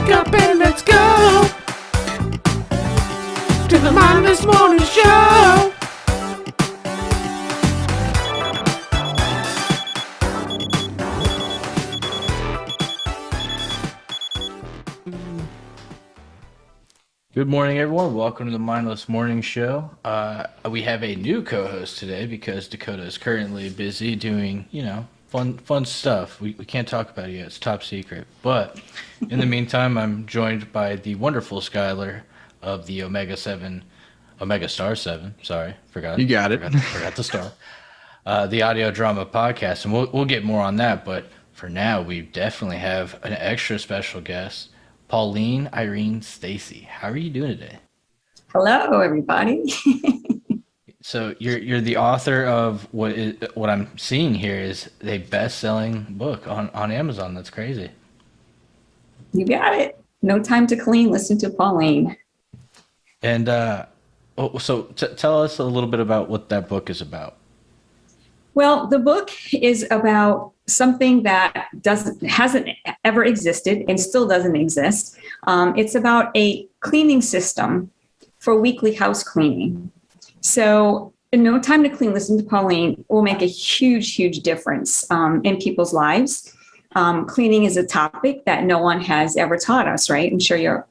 Wake up and let's go to the Mindless Morning Show. Good morning, everyone. Welcome to the Mindless Morning Show. We have a new co-host today because Dakota is currently busy doing, fun stuff. We can't talk about it yet. It's top secret. But in the meantime, I'm joined by the wonderful Skylar of the Omega Star 7. Sorry, forgot. You got it. Forgot the star. The audio drama podcast, and we'll get more on that. But for now, we definitely have an extra special guest. Pauline Irene Stacey. How are you doing today? Hello, everybody. So you're the author of what I'm seeing here is a best-selling book on Amazon. That's crazy. You got it. No Time to Clean. Listen to Pauline. And tell us a little bit about what that book is about. Well, the book is about something that hasn't ever existed and still doesn't exist. It's about a cleaning system for weekly house cleaning. So No Time to Clean, Listen to Pauline will make a huge, huge difference in people's lives. Cleaning is a topic that no one has ever taught us, right? I'm sure your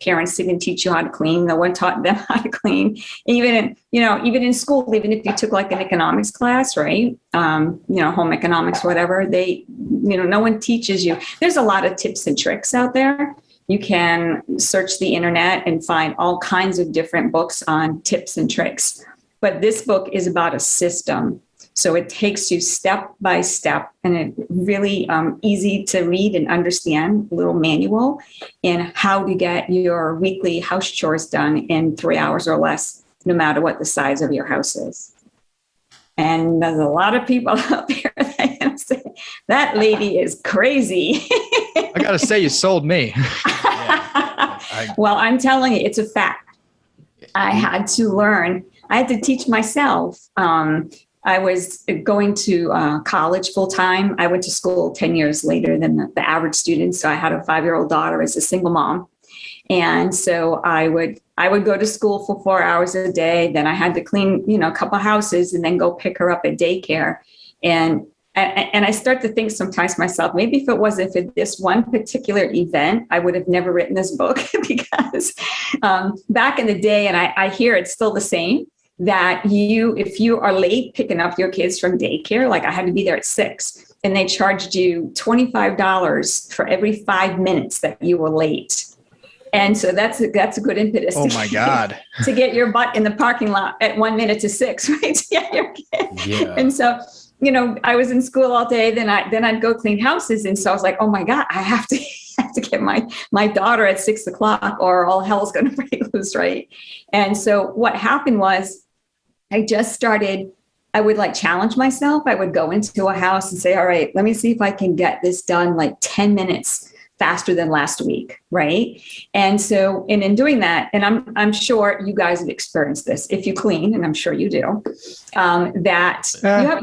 parents didn't teach you how to clean. No one taught them how to clean. Even in school, even if you took like an economics class, right? Home economics, whatever, no one teaches you. There's a lot of tips and tricks out there. You can search the internet and find all kinds of different books on tips and tricks. But this book is about a system. So it takes you step by step, and it really easy to read and understand, little manual in how to get your weekly house chores done in 3 hours or less, no matter what the size of your house is. And there's a lot of people out there that say, that lady is crazy. I got to say, you sold me. Well, I'm telling you, it's a fact. I had to learn. I had to teach myself. I was going to college full time. I went to school 10 years later than the average student. So I had a 5-year-old daughter as a single mom. And so I would go to school for 4 hours a day. Then I had to clean, a couple houses and then go pick her up at daycare. And I start to think sometimes to myself, maybe if it wasn't for this one particular event, I would have never written this book because back in the day, and I hear it's still the same, that if you are late picking up your kids from daycare, like I had to be there at 6, and they charged you $25 for every 5 minutes that you were late. And so that's a good impetus. Oh my God. To get your butt in the parking lot at 1 minute to 6, right? To get your kid. Yeah. And so, I was in school all day, then I'd go clean houses. And so I was like, oh my God, I have to get my daughter at 6 o'clock or all hell's going to break loose, right? And so what happened was, I would challenge myself. I would go into a house and say, all right, let me see if I can get this done like 10 minutes faster than last week, right? And so, and in doing that, and I'm sure you guys have experienced this if you clean, and I'm sure you do,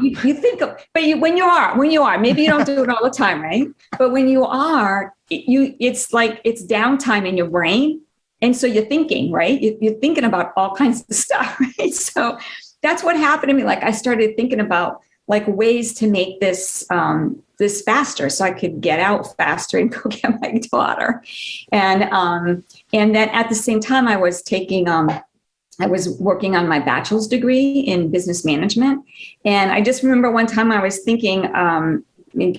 you think of, but when you are, maybe you don't do it all the time, right? But when you are, it's like it's downtime in your brain. And so you're thinking, right? You're thinking about all kinds of stuff, right? So that's what happened to me. Like I started thinking about ways to make this faster, so I could get out faster and go get my daughter. And then at the same time, I was working on my bachelor's degree in business management. And I just remember one time I was thinking,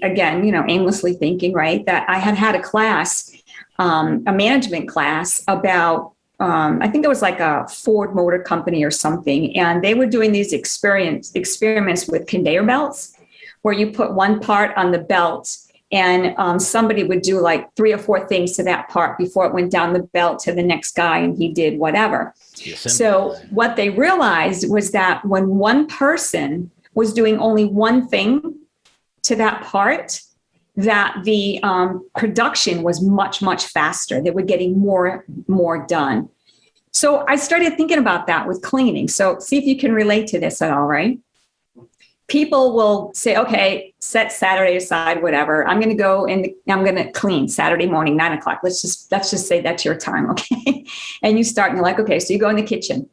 again, aimlessly thinking, right, that I had a class. A management class about, I think it was like a Ford Motor Company or something. And they were doing these experiments with conveyor belts, where you put one part on the belt and somebody would do like 3 or 4 things to that part before it went down the belt to the next guy and he did whatever. So what they realized was that when one person was doing only one thing to that part, that the production was much, much faster. They were getting more done. So I started thinking about that with cleaning. So see if you can relate to this at all, right? People will say, okay, set Saturday aside, whatever. I'm going to go and I'm going to clean Saturday morning, 9:00. Let's just say that's your time. Okay. And you start and you're like, okay, so you go in the kitchen,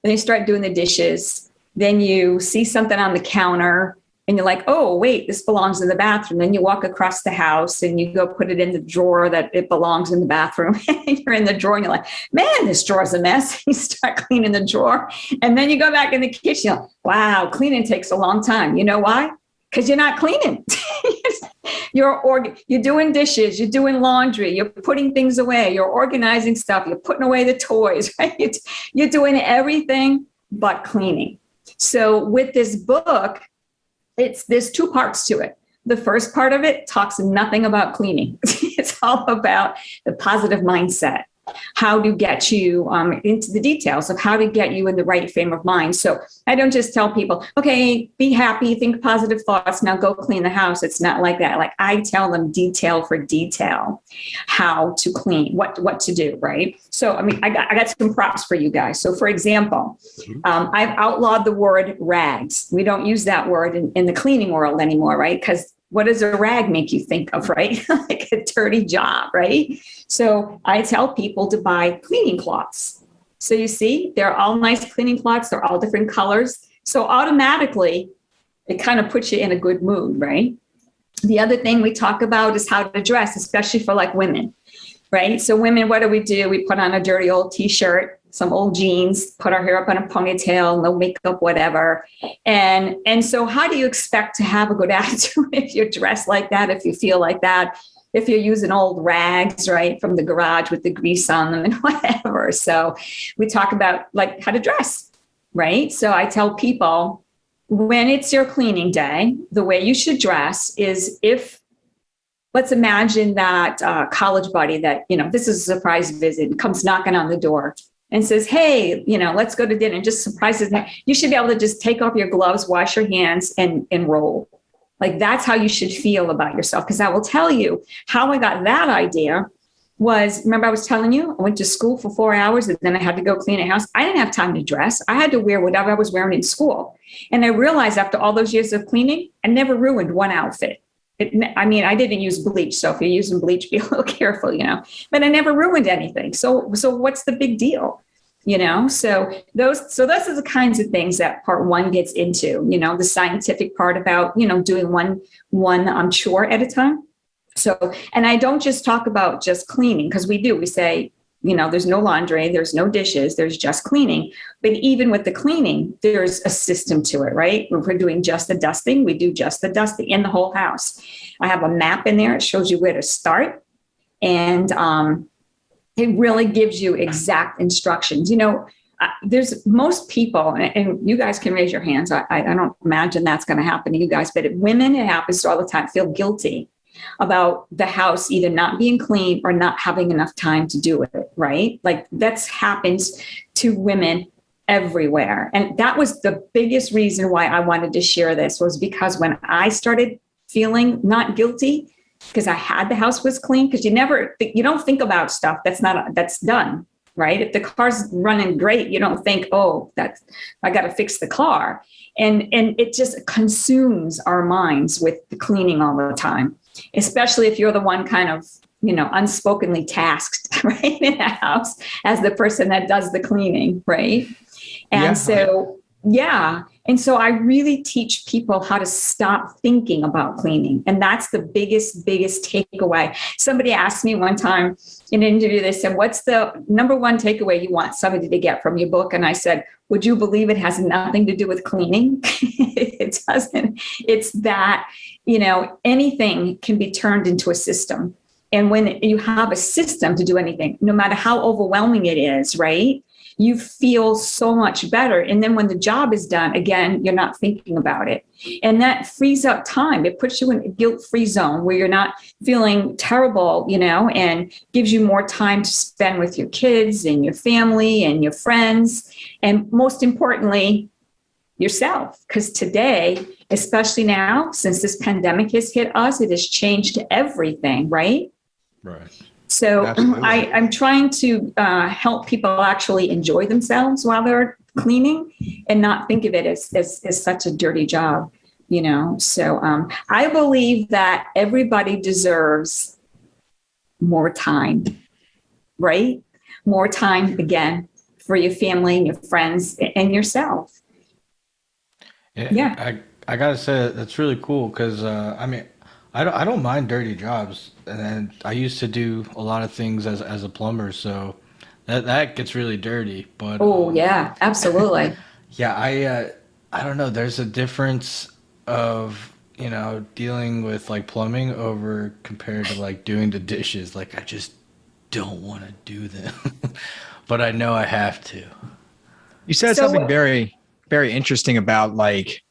then you start doing the dishes. Then you see something on the counter and you're like, oh, wait, this belongs in the bathroom. Then you walk across the house and you go put it in the drawer that it belongs in the bathroom. And you're in the drawer and you're like, man, this drawer's a mess. You start cleaning the drawer. And then you go back in the kitchen. You're like, wow, cleaning takes a long time. You know why? Because you're not cleaning. You're doing dishes, you're doing laundry, you're putting things away, you're organizing stuff, you're putting away the toys, right? You're doing everything but cleaning. So with this book, there's two parts to it. The first part of it talks nothing about cleaning. It's all about the positive mindset, how to get you into the details of how to get you in the right frame of mind. So I don't just tell people, okay, be happy, think positive thoughts, now go clean the house. It's not like that. Like I tell them detail for detail how to clean, what to do, right? So, I mean, I got some props for you guys. So for example, I've outlawed the word rags. We don't use that word in the cleaning world anymore, right? Because what does a rag make you think of, right? Like a dirty job, right? So I tell people to buy cleaning cloths. So you see, they're all nice cleaning cloths. They're all different colors. So automatically, it kind of puts you in a good mood, right? The other thing we talk about is how to dress, especially for like women, right? So women, what do? We put on a dirty old t-shirt, some old jeans, put our hair up in a ponytail, no makeup, whatever. And so how do you expect to have a good attitude if you're dressed like that, if you feel like that, if you're using old rags, right, from the garage with the grease on them and whatever. So we talk about like how to dress, right? So I tell people when it's your cleaning day, the way you should dress is let's imagine that college buddy that, this is a surprise visit and comes knocking on the door and says, hey, let's go to dinner, and just surprises them. You should be able to just take off your gloves, wash your hands and roll. Like that's how you should feel about yourself. Because I will tell you how I got that idea was, remember I was telling you, I went to school for 4 hours and then I had to go clean a house. I didn't have time to dress. I had to wear whatever I was wearing in school. And I realized after all those years of cleaning, I never ruined one outfit. I didn't use bleach. So if you're using bleach, be a little careful, but I never ruined anything. So what's the big deal? So those are the kinds of things that part one gets into, the scientific part about, doing one chore at a time. So, and I don't just talk about just cleaning because we say, there's no laundry, there's no dishes, there's just cleaning. But even with the cleaning, there's a system to it, right? When we're doing just the dusting, we do just the dusting in the whole house. I have a map in there. It shows you where to start. And it really gives you exact instructions. There's most people, and you guys can raise your hands. I don't imagine that's going to happen to you guys, but women, it happens all the time, feel guilty about the house either not being clean or not having enough time to do it, right? Like that's happens to women everywhere. And that was the biggest reason why I wanted to share this, was because when I started feeling not guilty, because I had the house was clean, because you don't think about stuff that's done, right? If the car's running great, you don't think, oh, I got to fix the car. And it just consumes our minds with the cleaning all the time, especially if you're the one kind of, unspokenly tasked, right, in the house as the person that does the cleaning, right? And And so I really teach people how to stop thinking about cleaning. And that's the biggest takeaway. Somebody asked me one time in an interview, they said, what's the number one takeaway you want somebody to get from your book? And I said, would you believe it has nothing to do with cleaning? It doesn't. It's that, anything can be turned into a system. And when you have a system to do anything, no matter how overwhelming it is, right? You feel so much better. And then when the job is done, again, you're not thinking about it. And that frees up time. It puts you in a guilt-free zone where you're not feeling terrible, and gives you more time to spend with your kids and your family and your friends. And most importantly, yourself. Because today, especially now, since this pandemic has hit us, it has changed everything, right? Right. So I'm trying to help people actually enjoy themselves while they're cleaning and not think of it as such a dirty job. So I believe that everybody deserves more time, right? More time again for your family and your friends and yourself. Yeah. I gotta say that's really cool because I mean I don't mind dirty jobs, and I used to do a lot of things as a plumber, so that gets really dirty. But Oh, yeah, absolutely. yeah, I don't know. There's a difference of dealing with like plumbing over compared to like doing the dishes. Like I just don't want to do them, but I know I have to. You said So- something very, very interesting about like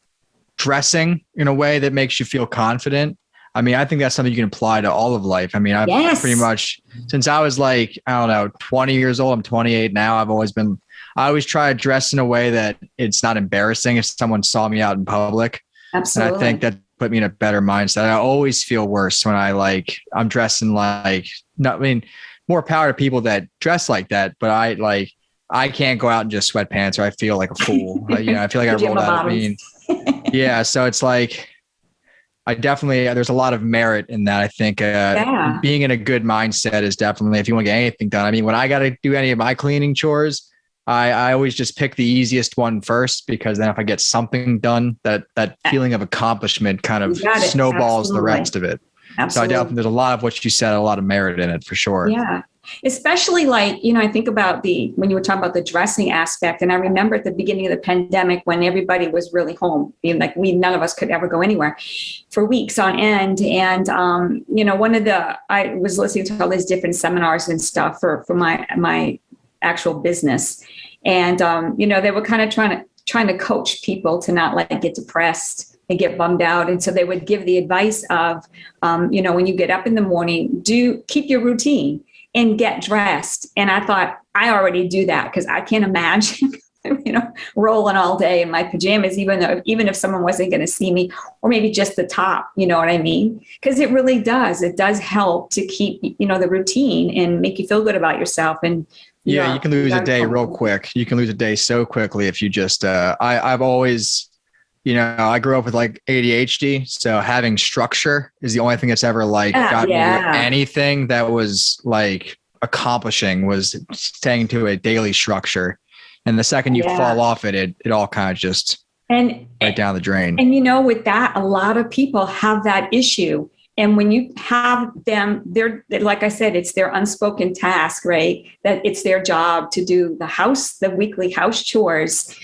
dressing in a way that makes you feel confident. I mean, I think that's something you can apply to all of life. I mean, I've Yes. pretty much, since I was like, I don't know, 20 years old, I'm 28 now. I always try to dress in a way that it's not embarrassing if someone saw me out in public. Absolutely. And I think that put me in a better mindset. I always feel worse when I'm dressing like, more power to people that dress like that, but I can't go out in just sweatpants or I feel like a fool. I feel like I rolled out. Yeah. So it's like, there's a lot of merit in that. I think being in a good mindset is definitely, if you want to get anything done. I mean, when I got to do any of my cleaning chores, I always just pick the easiest one first, because then if I get something done, that feeling of accomplishment kind of snowballs the rest of it. Absolutely. So there's a lot of what you said, a lot of merit in it for sure. Yeah. Especially like, I think about when you were talking about the dressing aspect, and I remember at the beginning of the pandemic when everybody was really home, none of us could ever go anywhere for weeks on end. And, I was listening to all these different seminars and stuff for my actual business. And, they were kind of trying to coach people to not get depressed and get bummed out. And so they would give the advice of, when you get up in the morning, keep your routine and get dressed. And I thought, I already do that because I can't imagine, rolling all day in my pajamas, even if someone wasn't going to see me, or maybe just the top, you know what I mean? Because it really does. It does help to keep, the routine and make you feel good about yourself. And yeah, you can lose a day real quick. You can lose a day so quickly if you just, I've always, I grew up with like ADHD. So having structure is the only thing that's ever got me to anything that was like accomplishing, was staying to a daily structure. And the second you fall off it all kind of just right down the drain. And with that, a lot of people have that issue. And when you have them, they're, like I said, it's their unspoken task, right? That it's their job to do the weekly house chores.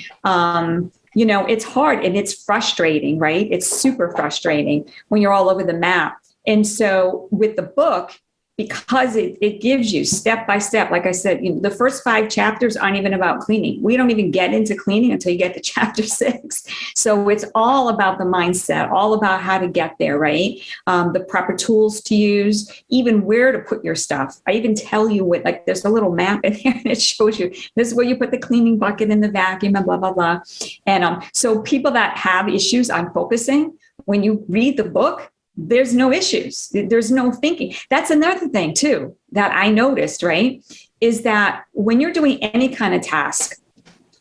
It's hard and it's frustrating, right? It's super frustrating when you're all over the map. And so with the book, because it gives you step by step, like I said, the first 5 chapters aren't even about cleaning. We don't even get into cleaning until you get to chapter 6. So it's all about the mindset, all about how to get there, right? The proper tools to use, even where to put your stuff. I even tell you there's a little map in here and it shows you this is where you put the cleaning bucket in the vacuum and blah, blah, blah. And so people that have issues on focusing, when you read the book, there's no issues. There's no thinking. That's another thing too, that I noticed, right? Is that when you're doing any kind of task,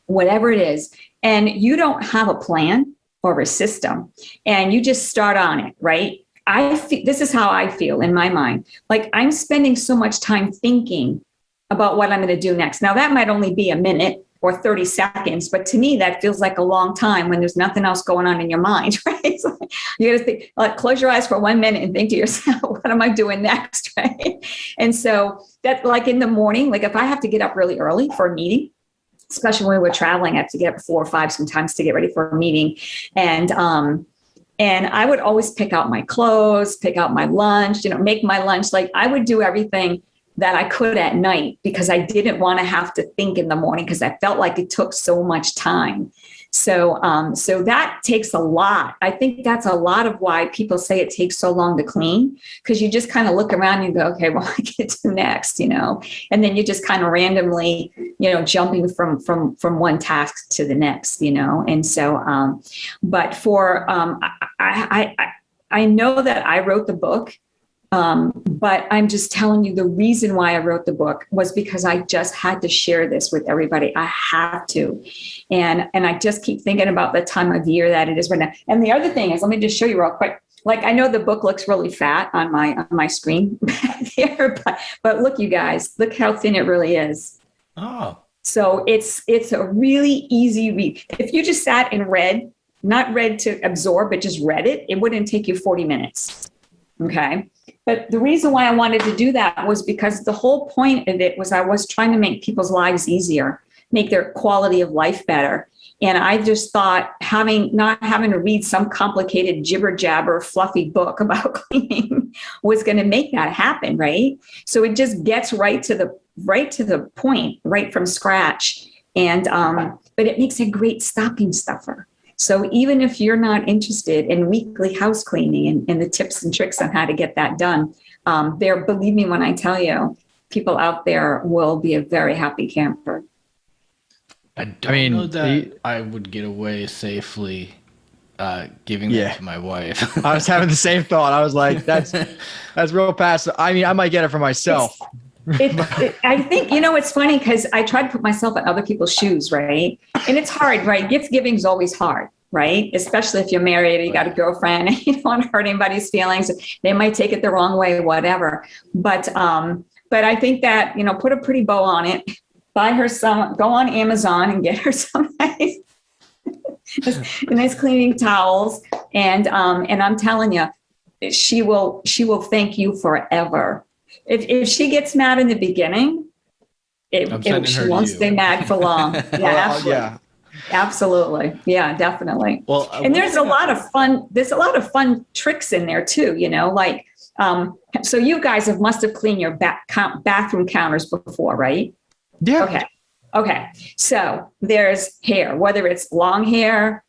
whatever it is, and you don't have a plan or a system and you just start on it, right? This is how I feel in my mind. Like I'm spending so much time thinking about what I'm going to do next. Now that might only be a minute or 30 seconds, but to me, that feels like a long time when there's nothing else going on in your mind, right? So you got to think, close your eyes for 1 minute and think to yourself, what am I doing next, right? And so that in the morning, if I have to get up really early for a meeting, especially when we're traveling, I have to get up 4 or 5 sometimes to get ready for a meeting. And I would always pick out my clothes, pick out my lunch, make my lunch. I would do everything that I could at night because I didn't want to have to think in the morning because I felt like it took so much time. So that takes a lot. I think that's a lot of why people say it takes so long to clean, because you just kind of look around and go, okay, well, I get to next, and then you just kind of randomly, jumping from one task to the next, and so, but for, I know that I wrote the book But I'm just telling you, the reason why I wrote the book was because I just had to share this with everybody. I have to. And I just keep thinking about the time of year that it is right now. And the other thing is, let me just show you real quick. Like, I know the book looks really fat on my screen back there, but look, you guys, look how thin it really is. Oh. So it's a really easy read. If you just sat and read, not read to absorb, but just read it, it wouldn't take you 40 minutes. Okay. But the reason why I wanted to do that was because the whole point of it was I was trying to make people's lives easier, make their quality of life better. And I just thought not having to read some complicated jibber jabber fluffy book about cleaning was going to make that happen. Right. So it just gets right to the point, right from scratch. And, but it makes a great stocking stuffer. So even if you're not interested in weekly house cleaning and the tips and tricks on how to get that done, believe me when I tell you, people out there will be a very happy camper. I know that I would get away safely giving that to my wife. I was having the same thought. I was like, that's real passive. I mean, I might get it for myself. I think, it's funny because I try to put myself in other people's shoes, right? And it's hard, right? Gift giving is always hard, right? Especially if you're married or you got a girlfriend and you don't want to hurt anybody's feelings. They might take it the wrong way, whatever. But I think that, put a pretty bow on it, buy her some, go on Amazon and get her some nice cleaning towels. And I'm telling you, she will thank you forever. If she gets mad in the beginning, she won't stay mad for long. Yeah, absolutely. Yeah, definitely. Well, and there's a lot of fun tricks in there too. Like, so you guys must have cleaned your bathroom counters before, right? Yeah. Okay. So there's hair, whether it's long hair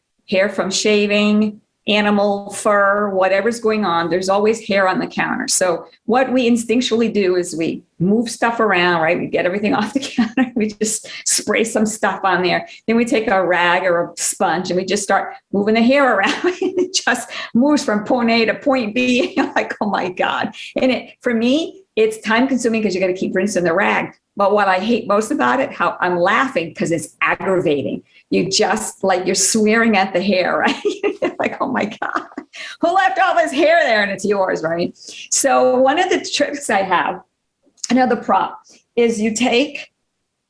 from shaving, animal fur, whatever's going on, there's always hair on the counter. So what we instinctually do is we move stuff around, right? We get everything off the counter. We just spray some stuff on there. Then we take a rag or a sponge and we just start moving the hair around. It just moves from point A to point B. You're like, oh my God. And for me, it's time consuming because you got to keep rinsing the rag. But what I hate most about it, how I'm laughing because it's aggravating. You just you're swearing at the hair, right? Like, oh my God, who left all this hair there? And it's yours, right? So one of the tricks I have, another prop, is you take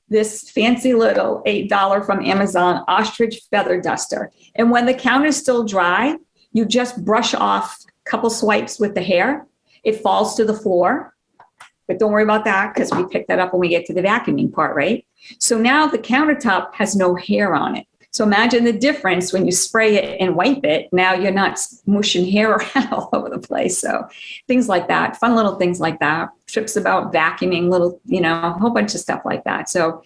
this fancy little $8 from Amazon Ostrich feather duster. And when the counter's still dry, you just brush off a couple swipes with the hair. It falls to the floor. But don't worry about that because we pick that up when we get to the vacuuming part, right? So now the countertop has no hair on it. So imagine the difference when you spray it and wipe it. Now you're not mushing hair around all over the place. So things like that, fun little things like that, trips about vacuuming, little, a whole bunch of stuff like that. So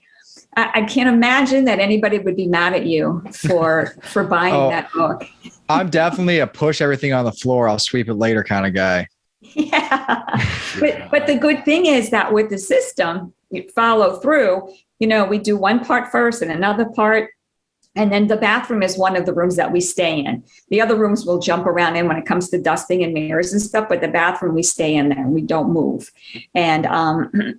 I can't imagine that anybody would be mad at you for buying that book. I'm definitely a push everything on the floor, I'll sweep it later kind of guy. Yeah. But the good thing is that with the system, you follow through, we do one part first and another part. And then the bathroom is one of the rooms that we stay in. The other rooms will jump around in when it comes to dusting and mirrors and stuff, but the bathroom, we stay in there and we don't move. And then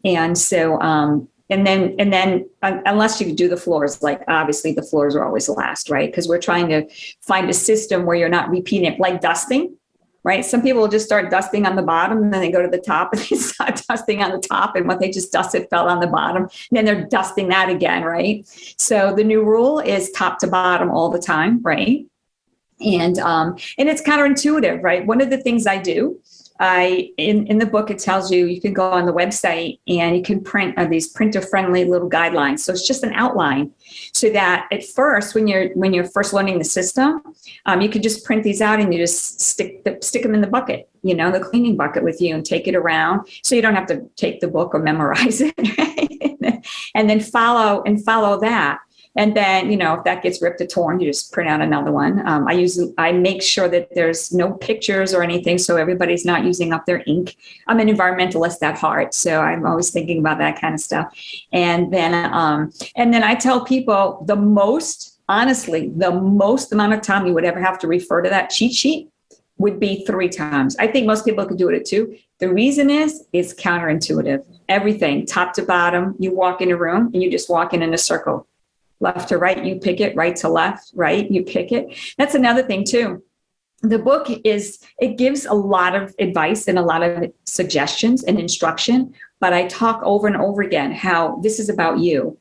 unless you do the floors, like obviously the floors are always last, right? Because we're trying to find a system where you're not repeating it, like dusting. Right. Some people will just start dusting on the bottom and then they go to the top and they start dusting on the top. And what they just dusted fell on the bottom. And then they're dusting that again. Right. So the new rule is top to bottom all the time. Right. And it's counterintuitive. Right. One of the things I do, in the book, it tells you can go on the website and you can print these printer-friendly little guidelines. So it's just an outline, so that at first, when you're first learning the system, you can just print these out and you just stick them in the bucket, the cleaning bucket with you, and take it around. So you don't have to take the book or memorize it, right? And then follow that. And then, if that gets ripped or torn, you just print out another one. I make sure that there's no pictures or anything, so everybody's not using up their ink. I'm an environmentalist at heart, so I'm always thinking about that kind of stuff. And then I tell people the most amount of time you would ever have to refer to that cheat sheet would be 3 times. I think most people could do it at 2. The reason is it's counterintuitive. Everything, top to bottom, you walk in a room and you just walk in a circle. Left to right, you pick it. Right to left, right, you pick it. That's another thing too. The book it gives a lot of advice and a lot of suggestions and instruction, but I talk over and over again how this is about you.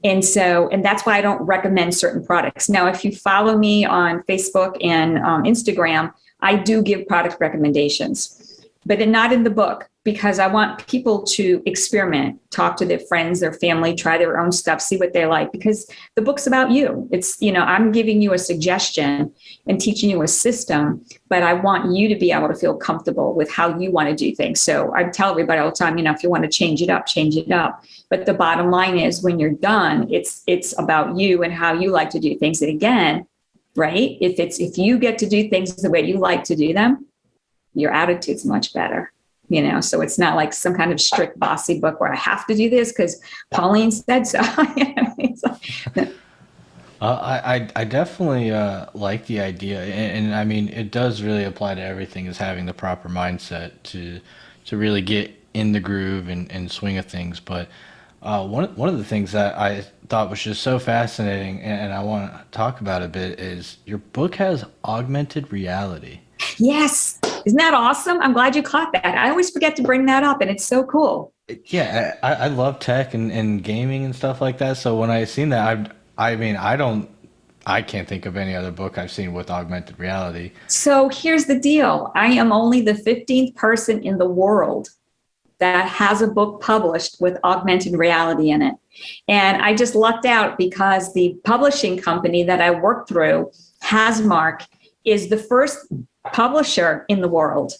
And that's why I don't recommend certain products. Now, if you follow me on Facebook and Instagram, I do give product recommendations, but they're not in the book because I want people to experiment, talk to their friends, their family, try their own stuff, see what they like, because the book's about you. It's, I'm giving you a suggestion and teaching you a system, but I want you to be able to feel comfortable with how you want to do things. So I tell everybody all the time, if you want to change it up, change it up. But the bottom line is when you're done, it's about you and how you like to do things. And again, right? If you get to do things the way you like to do them, your attitude's much better. So it's not like some kind of strict bossy book where I have to do this because Pauline said so. I definitely like the idea, and I mean it does really apply to everything. Is having the proper mindset to really get in the groove and swing of things. But one of the things that I thought was just so fascinating, and I want to talk about a bit, is your book has augmented reality. Yes. Isn't that awesome? I'm glad you caught that. I always forget to bring that up, and it's so cool. Yeah, I love tech and gaming and stuff like that. So when I seen that, I can't think of any other book I've seen with augmented reality. So here's the deal. I am only the 15th person in the world that has a book published with augmented reality in it. And I just lucked out because the publishing company that I work through, Hasmark, is the first publisher in the world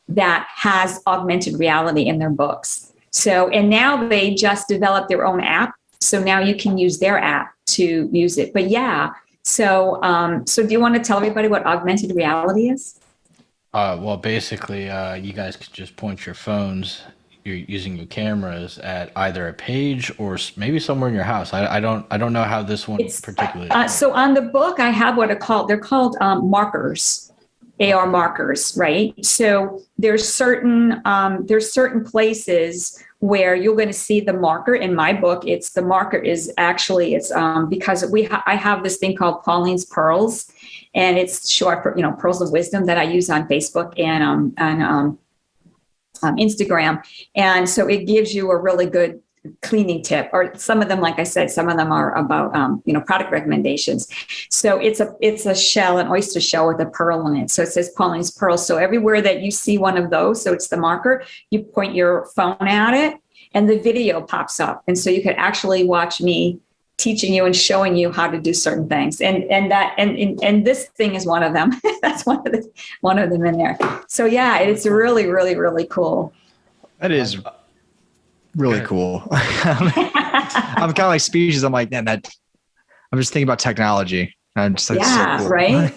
that has augmented reality in their books. So, and now they just developed their own app. So now you can use their app to use it. But yeah, so do you want to tell everybody what augmented reality is? Well, basically, you guys could just point your phones, you're using your cameras at either a page or maybe somewhere in your house. I don't know how this one particularly. So on the book, I have what they're called markers, AR markers, right? So there's certain places where you're going to see the marker. In my book, the marker is actually because I have this thing called Pauline's Pearls, and it's short for Pearls of Wisdom that I use on Facebook and Instagram. And so it gives you a really good cleaning tip, or some of them, like I said, some of them are about, product recommendations. So it's a shell, an oyster shell with a pearl in it. So it says Pauline's Pearls. So everywhere that you see one of those, so it's the marker, you point your phone at it and the video pops up. And so you can actually watch me teaching you and showing you how to do certain things. And this thing is one of them. That's one of them in there. So yeah, it's really, really, really cool. That is really cool. I'm kind of like speechless. I'm like, man, I'm just thinking about technology. I'm just like, yeah, so cool. Right.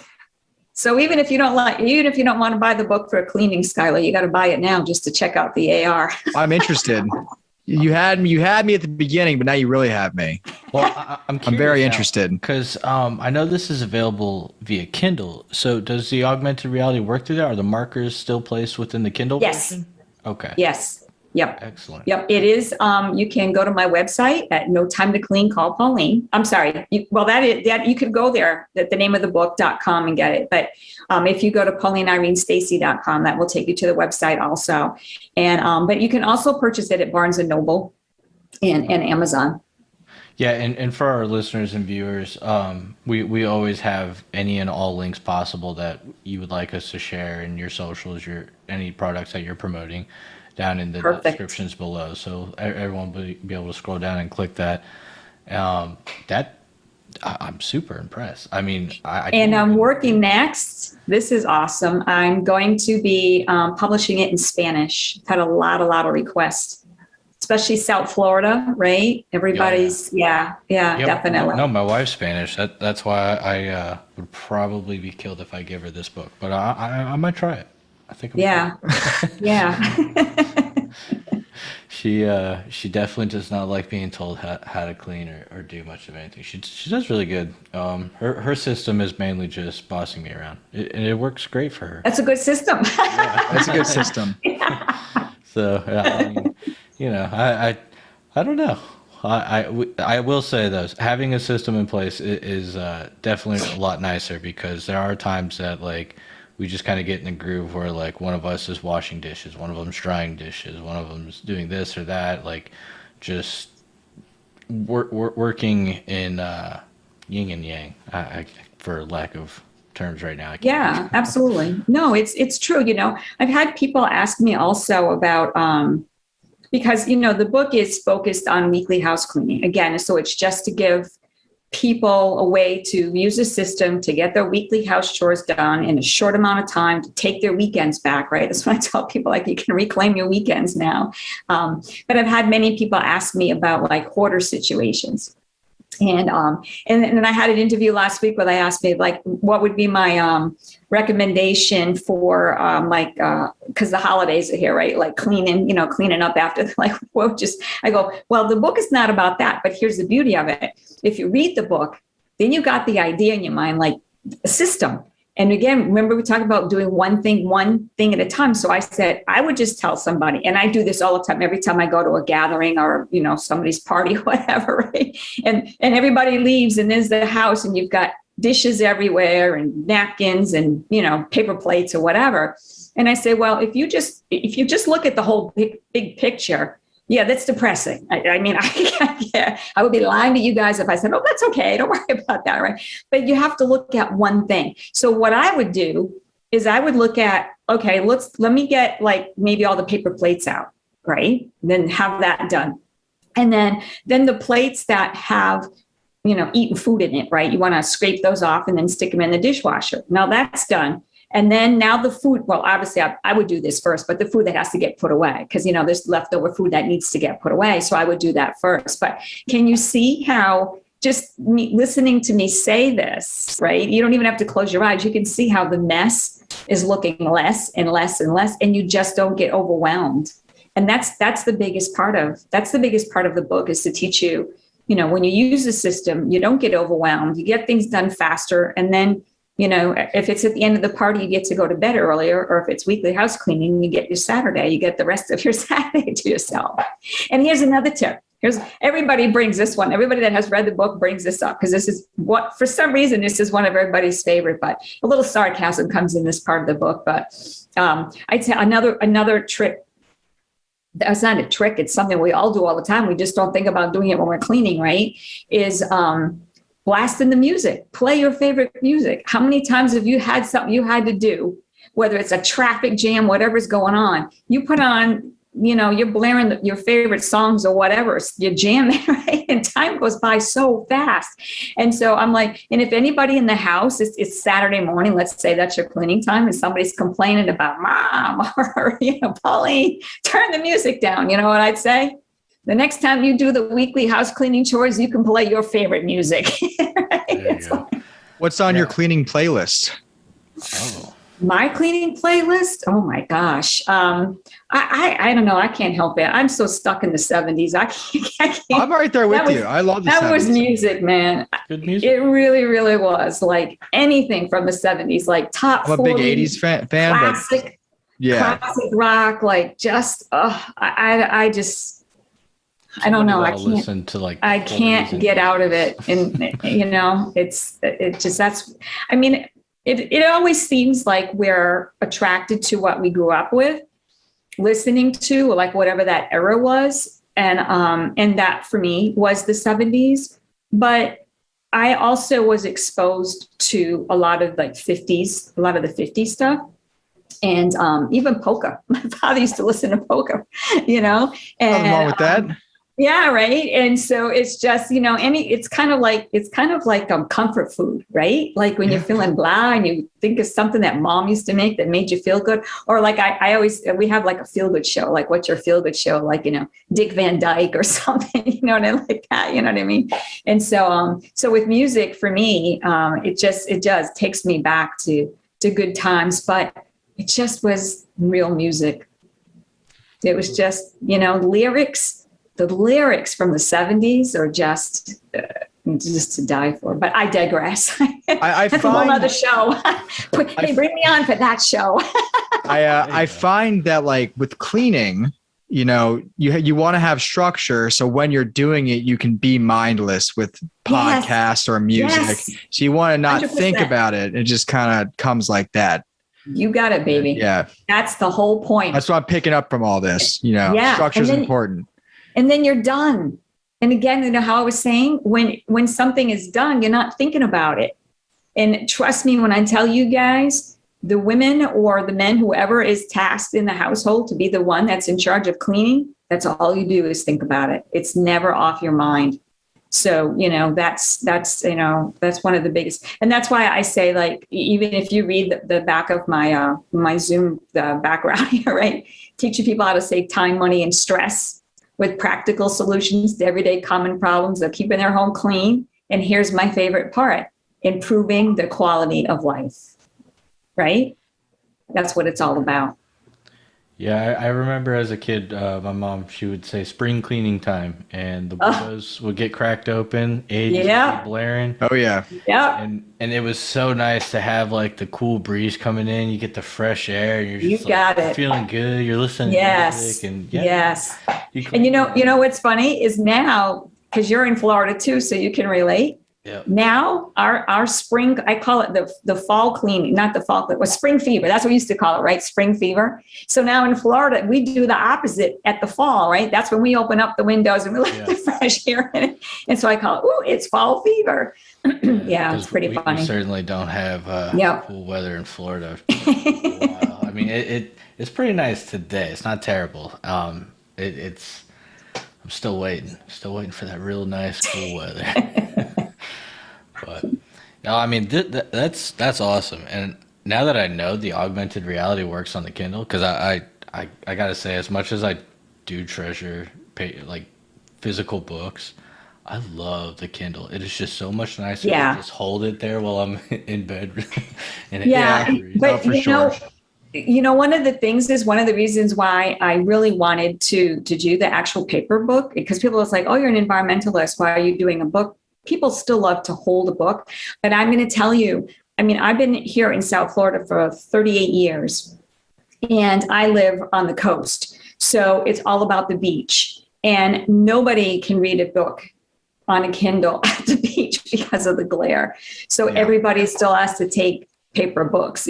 So even if you don't want to buy the book for a cleaning, Skylar, you got to buy it now just to check out the AR. I'm interested. You had me at the beginning, but now you really have me. Well, I'm very interested because I know this is available via Kindle. So does the augmented reality work through that? Are the markers still placed within the Kindle version? Okay. Yes. Yep. Excellent. Yep. It is. You can go to my website at No Time to Clean. Call Pauline. I'm sorry. You could go there at the name of the book.com and get it. But if you go to PaulineIreneStacey.com, that will take you to the website also. And but you can also purchase it at Barnes and Noble and Amazon. Yeah, and for our listeners and viewers, we always have any and all links possible that you would like us to share in your socials, any products that you're promoting, down in the descriptions below, so everyone will be able to scroll down and click that. I'm super impressed. I mean, I'm working next. This is awesome. I'm going to be publishing it in Spanish. I've had a lot of requests, especially South Florida, right? Everybody's, yeah, definitely. No, my wife's Spanish. That's why I would probably be killed if I give her this book, but I might try it. I think. Yeah. She definitely does not like being told how to clean or do much of anything. She does really good. Her system is mainly just bossing me around, and it works great for her. That's a good system. That's a good system. So I mean, I don't know. I will say though, having a system in place is definitely a lot nicer, because there are times that like we just kind of get in a groove where like one of us is washing dishes, one of them's drying dishes, one of them's doing this or that, like just working in yin and yang, for lack of terms right now. Yeah, absolutely. No, it's true. I've had people ask me also about, because, the book is focused on weekly house cleaning again. So it's just to give people a way to use a system to get their weekly house chores done in a short amount of time, to take their weekends back, right? That's what I tell people, like, you can reclaim your weekends now. But I've had many people ask me about like hoarder situations. And then I had an interview last week where they asked me like, what would be my recommendation for because the holidays are here, right? Like cleaning up after, like, I go, well, the book is not about that, but here's the beauty of it. If you read the book, then you got the idea in your mind, like a system. And again, remember we talked about doing one thing at a time. So I said, I would just tell somebody, and I do this all the time, every time I go to a gathering or, somebody's party, whatever, right? And everybody leaves and there's the house and you've got dishes everywhere and napkins and, paper plates or whatever. And I say, well, if you just look at the whole big picture, yeah, that's depressing. I would be lying to you guys if I said, oh, that's okay, don't worry about that, right? But you have to look at one thing. So what I would do is I would look at, okay, let me get like maybe all the paper plates out, right? Then have that done. And then the plates that have, eaten food in it, right? You want to scrape those off and then stick them in the dishwasher. Now that's done. And then now the food, well, obviously I would do this first, but the food that has to get put away, because, there's leftover food that needs to get put away. So I would do that first. But can you see how just listening to me say this, right? You don't even have to close your eyes. You can see how the mess is looking less and less and less, and you just don't get overwhelmed. And that's the biggest part of the book, is to teach you, when you use the system, you don't get overwhelmed, you get things done faster. And then, if it's at the end of the party, you get to go to bed earlier, or if it's weekly house cleaning, you get your Saturday, you get the rest of your Saturday to yourself. And here's another tip. Everybody brings this one. Everybody that has read the book brings this up, because this is for some reason, this is one of everybody's favorite, but a little sarcasm comes in this part of the book. But I'd say another trick. That's not a trick. It's something we all do all the time. We just don't think about doing it when we're cleaning, right? Is blasting the music. Play your favorite music. How many times have you had something you had to do, whether it's a traffic jam, whatever's going on, you put on, you're blaring your favorite songs or whatever, you're jamming, right? And time goes by so fast. And so I'm like, and if anybody in the house, it's Saturday morning, let's say that's your cleaning time, and somebody's complaining about Mom or, Pauline, turn the music down. You know what I'd say? The next time you do the weekly house cleaning chores, you can play your favorite music. Right? What's on your cleaning playlist? Oh. My cleaning playlist? Oh my gosh. I don't know. I can't help it. I'm so stuck in the 70s. I can't. I'm right there with you. I love the 70s. That was music, man. Good music. It really, really was. Like anything from the 70s, like top 40. I'm a big 80s fan. Classic, classic rock. Like just, I don't know. I can't get out of it. And, it always seems like we're attracted to what we grew up with, listening to, like whatever that era was. And that for me was the 70s. But I also was exposed to a lot of like 50s, a lot of the 50s stuff. And even polka. My father used to listen to polka, And nothing wrong with that. Yeah, right. And so it's just, it's kind of like comfort food, right? Like when you're feeling blah and you think of something that Mom used to make that made you feel good. Or like we have like a feel good show, like what's your feel good show? Like, Dick Van Dyke or something, like that, you know what I mean? And so with music for me, it takes me back to good times, but it just was real music. It was just, lyrics. The lyrics from the 70s are just to die for. But I digress. I That's a whole find other show. Hey, bring me on for that show. I find that like with cleaning, you want to have structure. So when you're doing it, you can be mindless with podcasts or music. Yes. So you want to not 100%. think about it. It just kind of comes like that. You got it, baby. Yeah. That's the whole point. That's what I'm picking up from all this. Yeah. Structure is important. And then you're done. And again, how I was saying, when something is done, you're not thinking about it. And trust me when I tell you guys, the women or the men, whoever is tasked in the household to be the one that's in charge of cleaning, that's all you do is think about it. It's never off your mind. So, that's one of the biggest. And that's why I say, like, even if you read the back of my Zoom background here, right? Teaching people how to save time, money, and stress with practical solutions to everyday common problems of keeping their home clean. And here's my favorite part, improving the quality of life, right? That's what it's all about. Yeah, I remember as a kid, my mom, she would say spring cleaning time, and the windows would get cracked open, AIDS would be blaring. Oh, yeah. Yeah. And it was so nice to have like the cool breeze coming in. You get the fresh air, and you're just feeling good. You're listening to music, and yes. And you know what's funny is now, because you're in Florida too, so you can relate. Yep. Now our spring, I call it the fall cleaning, not the fall, it was spring fever. That's what we used to call it, right? Spring fever. So now in Florida, we do the opposite at the fall, right? That's when we open up the windows and we let the fresh air in. And so I call it, it's fall fever. Yeah, it's pretty funny. We certainly don't have cool weather in Florida. I mean, it's pretty nice today. It's not terrible. I'm still waiting for that real nice cool weather. But no, I mean that's awesome. And now that I know the augmented reality works on the Kindle, because I gotta say, as much as I do treasure like physical books, I love the Kindle. It is just so much nicer to just hold it there while I'm in bed. But one of the things is one of the reasons why I really wanted to do the actual paper book, because people was like, oh, you're an environmentalist, why are you doing a book? People still love to hold a book. But I'm going to tell you, I mean, I've been here in South Florida for 38 years, and I live on the coast. So it's all about the beach. And nobody can read a book on a Kindle at the beach because of the glare. So everybody still has to take paper books.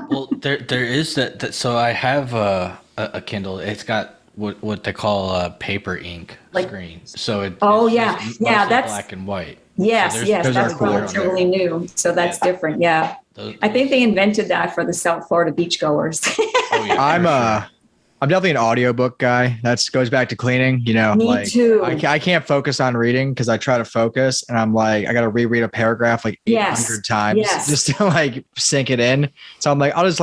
Well, there is that. So I have a Kindle. It's got what they call paper ink screen. So it's that's black and white. Yes, so that's relatively new. So that's different. Yeah. I think they invented that for the South Florida beachgoers. I'm definitely an audiobook guy. That goes back to cleaning, Me too. I can't focus on reading because I try to focus and I'm like, I got to reread a paragraph like 800 times just to like sink it in. So I'm like, I'll just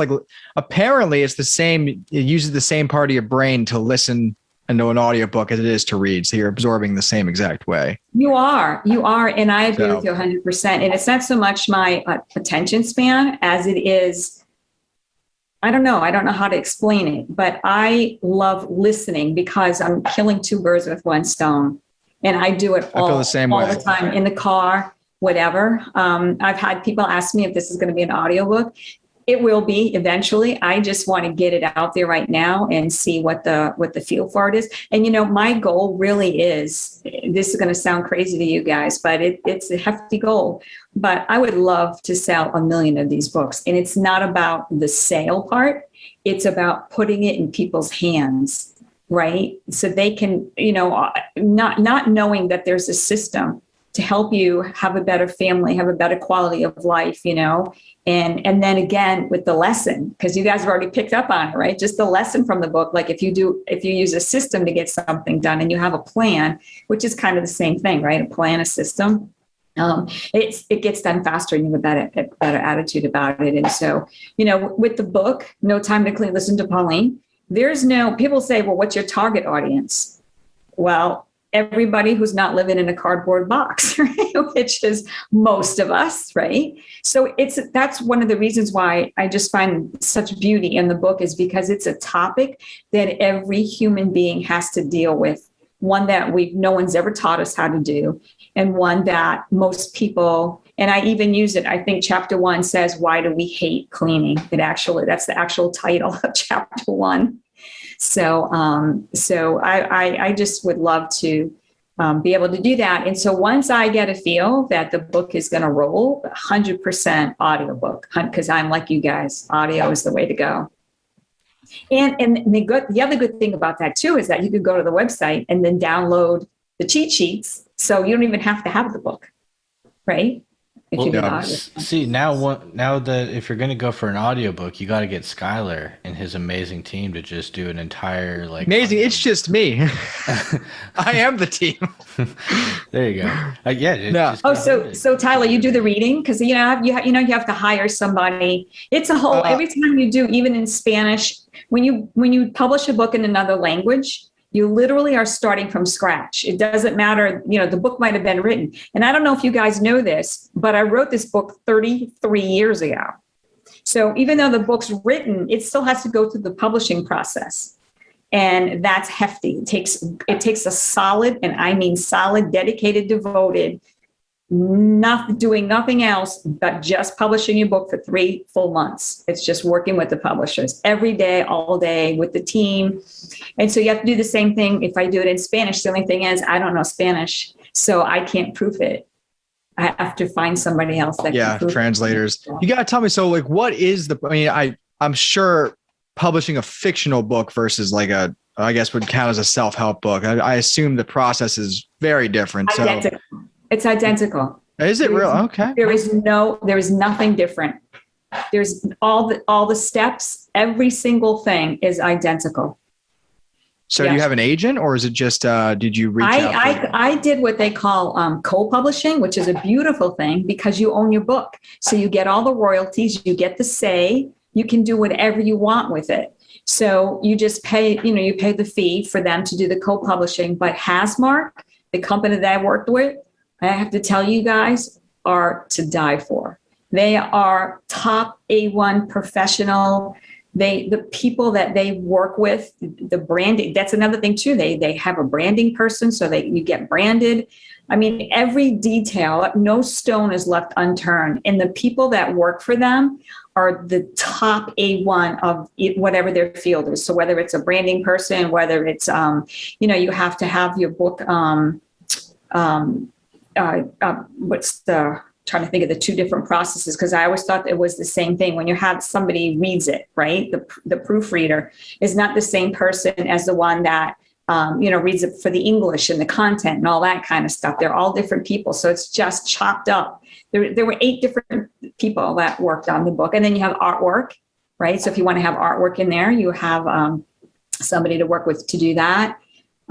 apparently it's the same. It uses the same part of your brain to listen into an audiobook as it is to read. So you're absorbing the same exact way. You are. And I agree with you 100%. And it's not so much my attention span as it is, I don't know how to explain it, but I love listening because I'm killing two birds with one stone. And I do it all the time in the car, whatever. I've had people ask me if this is going to be an audiobook. It will be eventually. I just want to get it out there right now and see what the feel for it is. And, my goal really is, this is going to sound crazy to you guys, but it's a hefty goal. But I would love to sell 1 million of these books. And it's not about the sale part. It's about putting it in people's hands, right? So they can, not knowing that there's a system to help you have a better family, have a better quality of life, and then again with the lesson, because you guys have already picked up on it, right? Just the lesson from the book. Like if you use a system to get something done and you have a plan, which is kind of the same thing, right? A plan, a system. It gets done faster and you have a better attitude about it. And so, with the book, No Time to Clean, listen to Pauline. People say, well, what's your target audience? Well, everybody who's not living in a cardboard box, right? Which is most of us, right? So that's one of the reasons why I just find such beauty in the book, is because it's a topic that every human being has to deal with, one that no one's ever taught us how to do, and one that most people, and I even use it, I think chapter 1 says, why do we hate cleaning? That's the actual title of chapter 1. So I just would love to be able to do that. And so once I get a feel that the book is going to roll, 100% audiobook, because I'm like you guys, audio is the way to go. And the other good thing about that too is that you could go to the website and then download the cheat sheets, so you don't even have to have the book, right? If you see, now that if you're going to go for an audiobook, you got to get Skylar and his amazing team to just do an entire amazing. It's just me. I am the team. There you go. Yeah. So Tyler, you do the reading, because you have to hire somebody. It's a whole every time you do, even in Spanish, when you publish a book in another language, you literally are starting from scratch. It doesn't matter, the book might have been written. And I don't know if you guys know this, but I wrote this book 33 years ago. So even though the book's written, it still has to go through the publishing process. And that's hefty. It takes a solid, and I mean solid, dedicated, devoted, doing nothing else but just publishing your book for 3 full months. It's just working with the publishers every day, all day with the team. And so you have to do the same thing. If I do it in Spanish, the only thing is I don't know Spanish, so I can't proof it. I have to find somebody else that can proof translators. it. You got to tell me, so what is I'm sure publishing a fictional book versus I guess would count as a self-help book. I assume the process is very different. Identical. It's identical. Is it real? Okay. There is nothing different. There's all the steps. Every single thing is identical. So do you have an agent, or is it just, did you reach out? I did what they call co-publishing, which is a beautiful thing because you own your book. So you get all the royalties, you get the say, you can do whatever you want with it. So you just pay, you pay the fee for them to do the co-publishing. But Hasmark, the company that I worked with, I have to tell you guys, are to die for. They are top A1 professional. The people that they work with, the branding, that's another thing too. They have a branding person, so you get branded. I mean, every detail, no stone is left unturned. And the people that work for them are the top A1 of whatever their field is. So whether it's a branding person, whether it's, you have to have your book, trying to think of the 2 different processes, because I always thought it was the same thing. When you have somebody reads it, right? The proofreader is not the same person as the one that, reads it for the English and the content and all that kind of stuff. They're all different people. So it's just chopped up. There were 8 different people that worked on the book. And then you have artwork, right? So if you want to have artwork in there, you have somebody to work with to do that.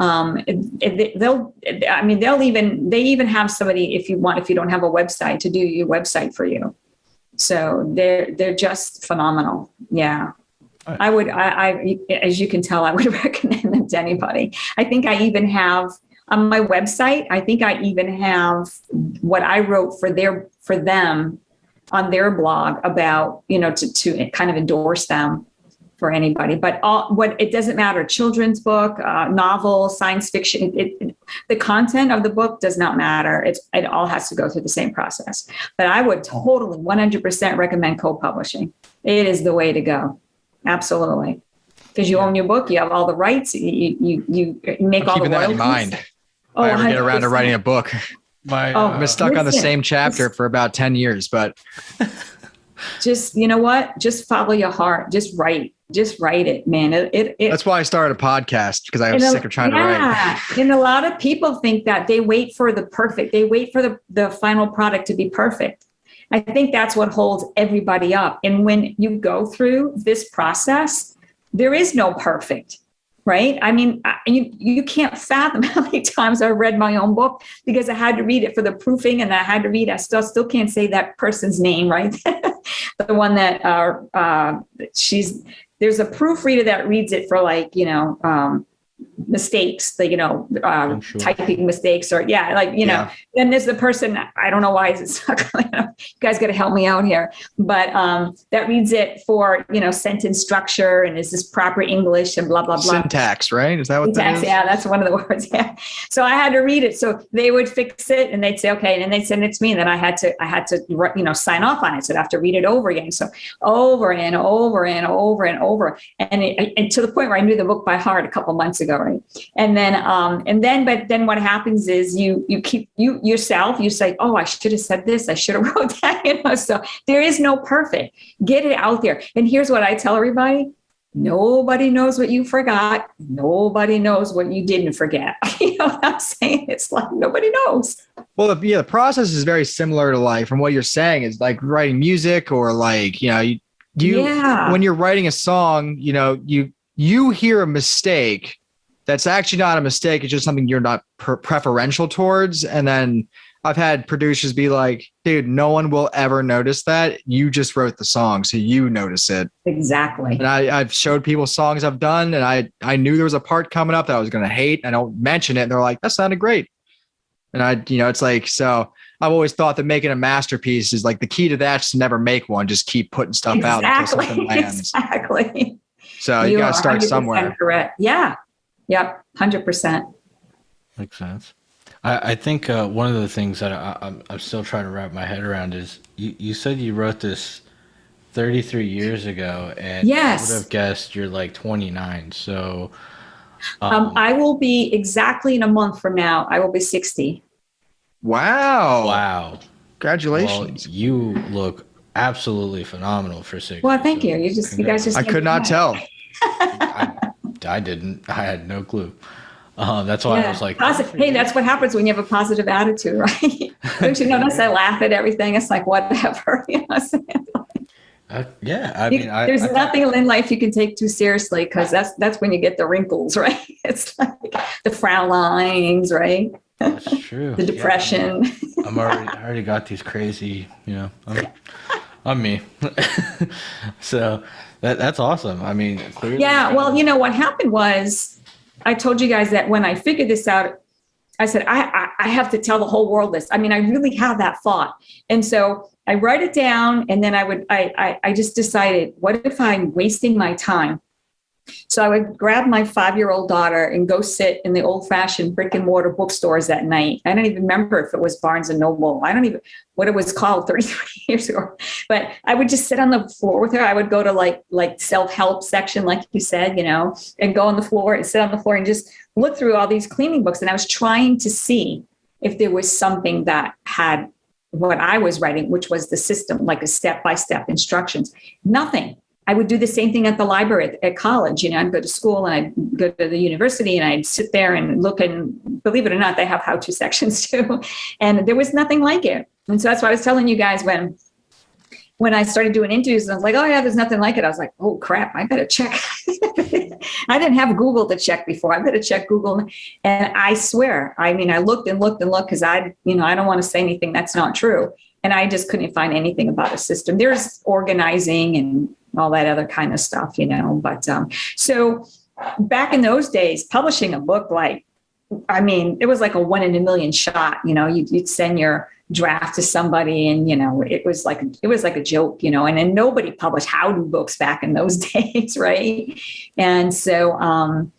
They even have somebody, if you don't have a website, to do your website for you. So they're just phenomenal. Yeah. I as you can tell, I would recommend them to anybody. I think I even have on my website, what I wrote for them on their blog about, to kind of endorse them for anybody. But it doesn't matter, children's book, novel, science fiction, the content of the book does not matter. It all has to go through the same process. But I would totally 100% recommend co-publishing. It is the way to go. Absolutely. Because you own your book, you have all the rights, you make all the royalties. That in mind. If I ever get around to writing a book. I've been stuck on the same chapter for about 10 years, but just, you know what? Just follow your heart. Just write it, man. That's why I started a podcast, because I was sick of trying to write. And a lot of people think that they wait for the final product to be perfect. I think that's what holds everybody up. And when you go through this process, there is no perfect, right? I mean, you can't fathom how many times I read my own book because I had to read it for the proofing, and I still can't say that person's name, right? The one that there's a proofreader that reads it for mistakes, Sure. typing mistakes or then there's the person, I don't know why it's you guys got to help me out here, but that reads it for, sentence structure and is this proper English and blah, blah, blah. Syntax, right? Is that what that is? Yeah, that's one of the words. Yeah. So I had to read it. So they would fix it and they'd say, okay. And then they'd send it to me. And then I had to, sign off on it. So I'd have to read it over again. So over and over and over and over. And to the point where I knew the book by heart a couple months ago. Right. But then what happens is you say, oh, I should have said this. I should have wrote that. So there is no perfect. Get it out there. And here's what I tell everybody. Nobody knows what you forgot. Nobody knows what you didn't forget. You know what I'm saying? It's like nobody knows. Well, the process is very similar to like from what you're saying is like writing music or like, when you're writing a song, you hear a mistake that's actually not a mistake. It's just something you're not preferential towards. And then I've had producers be like, dude, no one will ever notice that. You just wrote the song, so you notice it. Exactly. And I've showed people songs I've done, and I knew there was a part coming up that I was going to hate. I don't mention it. And they're like, that sounded great. And it's like, so I've always thought that making a masterpiece is like the key to that is to never make one. Just keep putting stuff out until something lands. Exactly. So you got to start somewhere. Correct. Yeah. Yep. 100%. Makes sense. I think one of the things that I'm still trying to wrap my head around is you said you wrote this 33 years ago, and yes. I would have guessed you're like 29. So I will be exactly in a month from now. I will be 60. Wow. Congratulations. Well, you look absolutely phenomenal for 60. Well, thank you. You guys just. I could not tell. I didn't. I had no clue. That's why I was like, hey, that's what happens when you have a positive attitude, right? Don't you notice I laugh at everything? It's like, whatever. You know what I'm saying? There's nothing in life you can take too seriously because that's when you get the wrinkles, right? It's like the frown lines, right? That's true. The depression. I already got these crazy, I'm me. So that's awesome. I mean, clearly. Yeah. Well, what happened was, I told you guys that when I figured this out, I said, I have to tell the whole world this. I mean, I really had that thought. And so I write it down and then I just decided, what if I'm wasting my time? So I would grab my 5-year-old daughter and go sit in the old fashioned brick and mortar bookstores at night. I don't even remember if it was Barnes and Noble. I don't even what it was called 33 years ago, but I would just sit on the floor with her. I would go to like self-help section, like you said, and go on the floor and sit on the floor and just look through all these cleaning books. And I was trying to see if there was something that had what I was writing, which was the system, like a step-by-step instructions. Nothing. I would do the same thing at the library at college. I'd go to school and I'd go to the university and I'd sit there and look, and believe it or not, they have how-to sections too. And there was nothing like it. And so that's why I was telling you guys when I started doing interviews, and I was like, oh yeah, there's nothing like it. I was like, oh crap, I better check. I didn't have Google to check before. I better check Google. And I swear, I looked and looked and looked because I don't want to say anything that's not true. And I just couldn't find anything about a system. There's organizing and all that other kind of stuff, but so back in those days, publishing a book, it was like a 1 in a million shot. You'd send your draft to somebody and it was like a joke, and then nobody published how-to books back in those days, right? And so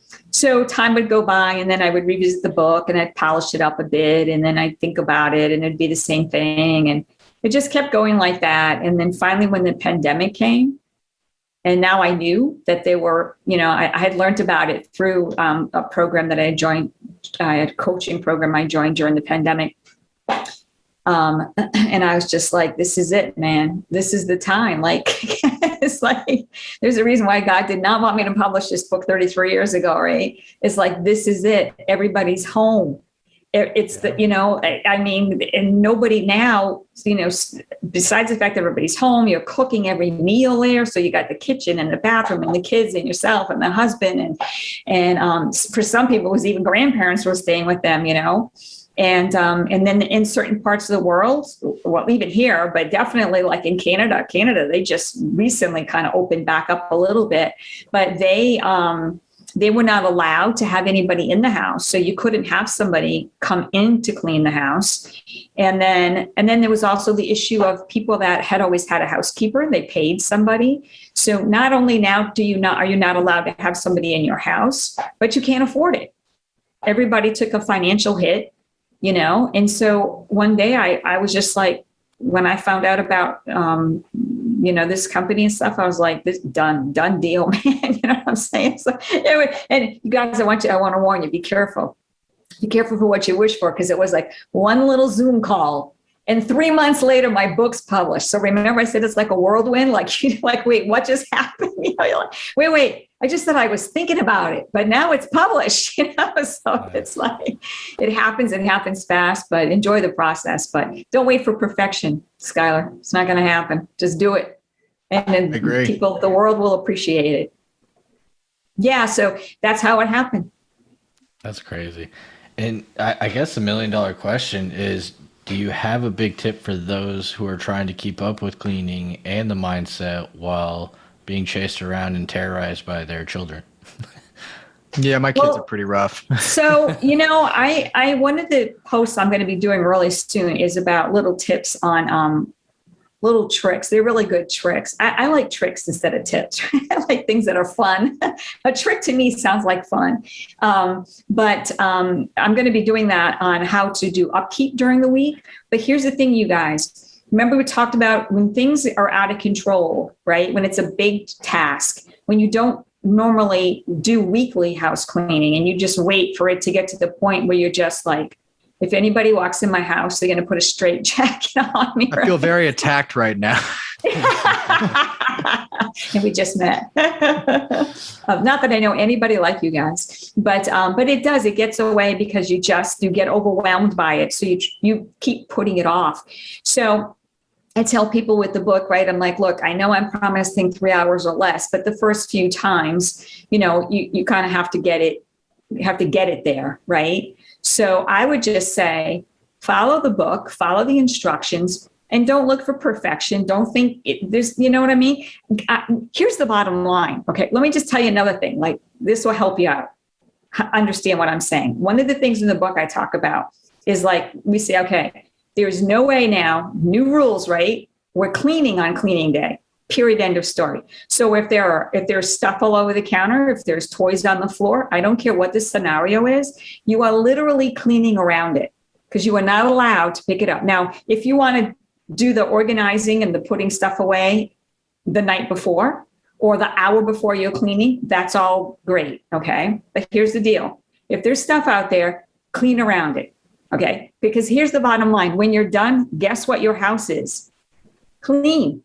time would go by and then I would revisit the book and I'd polish it up a bit and then I'd think about it and it'd be the same thing, and it just kept going like that. And then finally when the pandemic came, and now I knew that they were, I had learned about it through a program that I joined, a coaching program I joined during the pandemic. And I was just like, this is it, man. This is the time. It's like, there's a reason why God did not want me to publish this book 33 years ago, right? It's like, this is it. Everybody's home. It's and nobody now, besides the fact that everybody's home, you're cooking every meal there. So you got the kitchen and the bathroom and the kids and yourself and the husband. And for some people, it was even grandparents were staying with them, And then in certain parts of the world, well, even here, but definitely like in Canada, they just recently kind of opened back up a little bit, but they were not allowed to have anybody in the house. So you couldn't have somebody come in to clean the house. And then there was also the issue of people that had always had a housekeeper. They paid somebody. So not only now are you not allowed to have somebody in your house, but you can't afford it. Everybody took a financial hit, And so one day I was just like, when I found out about, this company and stuff, I was like, this done deal, man. You know what I'm saying? So anyway, and you guys, I want to warn you, be careful. Be careful for what you wish for, because it was like one little Zoom call. And 3 months later, my book's published. So remember, I said it's like a whirlwind. Like, you're like, wait, what just happened? You're like, wait. I just said I was thinking about it, but now it's published. So it's like it happens fast. But enjoy the process. But don't wait for perfection, Skylar. It's not going to happen. Just do it, and then the world will appreciate it. Yeah. So that's how it happened. That's crazy. And I guess the $1 million question is, do you have a big tip for those who are trying to keep up with cleaning and the mindset while being chased around and terrorized by their children? Yeah, my kids are pretty rough. So, I one of the posts I'm going to be doing really soon is about little tips on little tricks. They're really good tricks. I like tricks instead of tips. I like things that are fun. A trick to me sounds like fun. But I'm going to be doing that on how to do upkeep during the week. But here's the thing, you guys. Remember, we talked about when things are out of control, right? When it's a big task, when you don't normally do weekly house cleaning and you just wait for it to get to the point where you're just like, if anybody walks in my house, they're going to put a straight jacket on me. I feel very attacked right now. And we just met. Not that I know anybody like you guys, but it gets away because you get overwhelmed by it. So you keep putting it off. So I tell people with the book, right? I'm like, look, I know I'm promising 3 hours or less, but the first few times, you kind of have to get it. You have to get it there, right? So I would just say, follow the book, follow the instructions, and don't look for perfection. Don't think there's, you know what I mean? Here's the bottom line. Okay. Let me just tell you another thing. Like, this will help you out. Understand what I'm saying. One of the things in the book I talk about is, like, we say, okay, there's no way now, new rules, right? We're cleaning on cleaning day. Period. End of story. So if there's stuff all over the counter, if there's toys on the floor, I don't care what the scenario is, you are literally cleaning around it, because you are not allowed to pick it up. Now, if you want to do the organizing and the putting stuff away the night before or the hour before you're cleaning, that's all great. Okay. But here's the deal. If there's stuff out there, clean around it. Okay. Because here's the bottom line. When you're done, guess what your house is? Clean.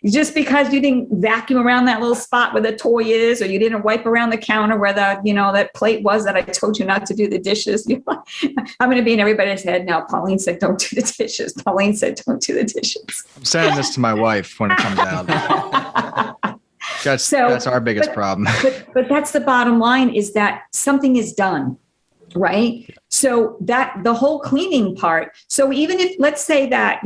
Just because you didn't vacuum around that little spot where the toy is, or you didn't wipe around the counter where that plate was that I told you not to do the dishes. I'm going to be in everybody's head now. Pauline said, don't do the dishes. Pauline said, don't do the dishes. I'm saying this to my wife when it comes out. That's our biggest problem. But that's the bottom line, is that something is done. Right. So that the whole cleaning part. So even if, let's say that,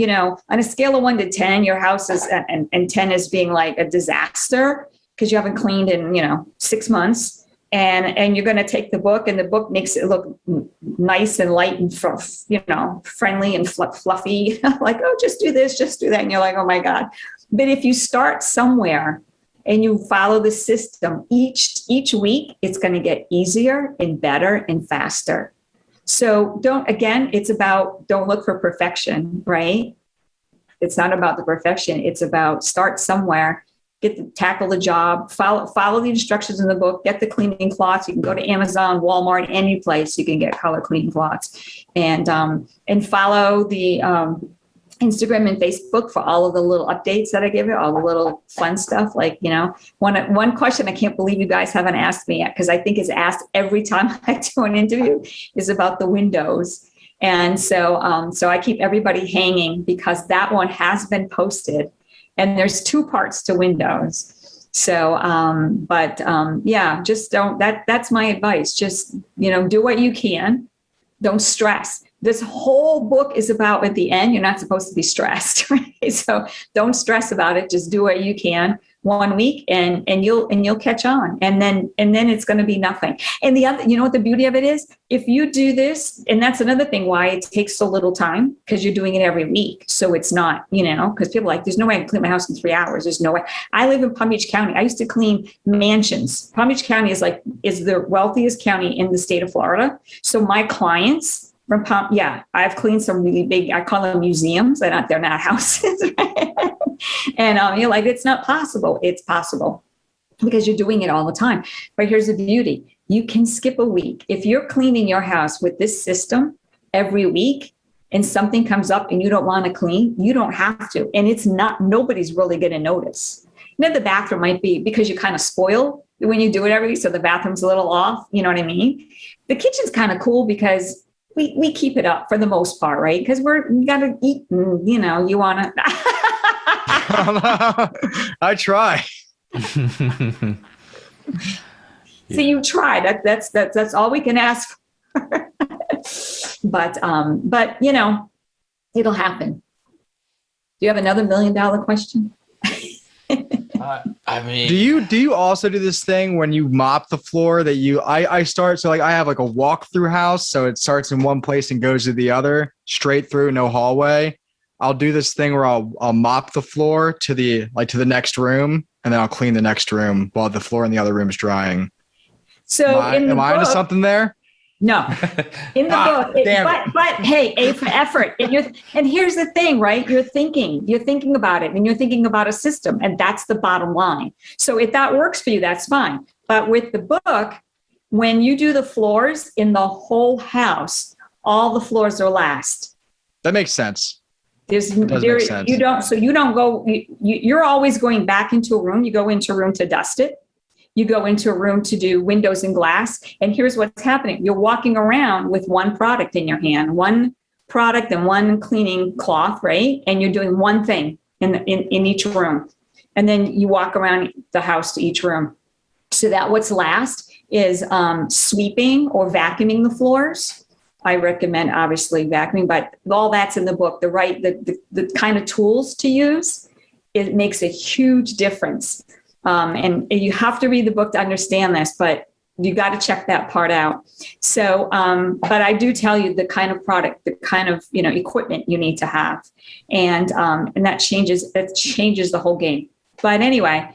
on a scale of 1 to 10, your house is, and 10 is being like a disaster because you haven't cleaned in, 6 months, and you're going to take the book, and the book makes it look nice and light and, friendly and fluffy, like, oh, just do this, just do that. And you're like, oh my God. But if you start somewhere and you follow the system each week, it's going to get easier and better and faster. So it's about, don't look for perfection, right? It's not about the perfection. It's about start somewhere, tackle the job, follow the instructions in the book, get the cleaning cloths. You can go to Amazon, Walmart, any place you can get color cleaning cloths, and follow the Instagram and Facebook for all of the little updates that I give you, all the little fun stuff. Like, one question I can't believe you guys haven't asked me yet, because I think it's asked every time I do an interview, is about the windows. And so I keep everybody hanging, because that one has been posted, and there's 2 parts to windows. So, just don't, that's my advice. Just, do what you can. Don't stress. This whole book is about, at the end, you're not supposed to be stressed, right? So don't stress about it. Just do what you can 1 week and you'll catch on. And then it's going to be nothing. And the other, you know what the beauty of it is? If you do this, and that's another thing why it takes so little time, because you're doing it every week. So it's not, because people are like, there's no way I can clean my house in 3 hours. There's no way. I live in Palm Beach County. I used to clean mansions. Palm Beach County is the wealthiest county in the state of Florida. So my clients, I've cleaned some really big, I call them museums. They're not houses. Right? And you're like, it's not possible. It's possible because you're doing it all the time. But here's the beauty. You can skip a week. If you're cleaning your house with this system every week and something comes up and you don't want to clean, you don't have to. And nobody's really going to notice. The bathroom might be because you kind of spoil when you do it every week. So the bathroom's a little off. You know what I mean? The kitchen's kind of cool because we keep it up for the most part, right? Because we got to eat, and, you want to. I try. So you try. That's all we can ask for. But it'll happen. Do you have another $1 million question? Do you also do this thing when you mop the floor that I start? So I have like a walk-through house. So it starts in one place and goes to the other straight through, no hallway. I'll do this thing where I'll mop the floor to the next room, and then I'll clean the next room while the floor in the other room is drying. So am I onto something there? No, in the book, but hey, A for effort. And here's the thing, right? You're thinking about it, and you're thinking about a system, and that's the bottom line. So if that works for you, that's fine. But with the book, when you do the floors in the whole house, all the floors are last. That makes sense. Make sense. You're always going back into a room. You go into a room to dust it. You go into a room to do windows and glass. And here's what's happening. You're walking around with one product in your hand, one product and one cleaning cloth, right? And you're doing one thing in each room. And then you walk around the house to each room. So that what's last is sweeping or vacuuming the floors. I recommend obviously vacuuming, but all that's in the book. The kind of tools to use, it makes a huge difference. And you have to read the book to understand this, but you got to check that part out. So, but I do tell you the kind of product, the kind of, equipment you need to have. And that changes the whole game. But anyway,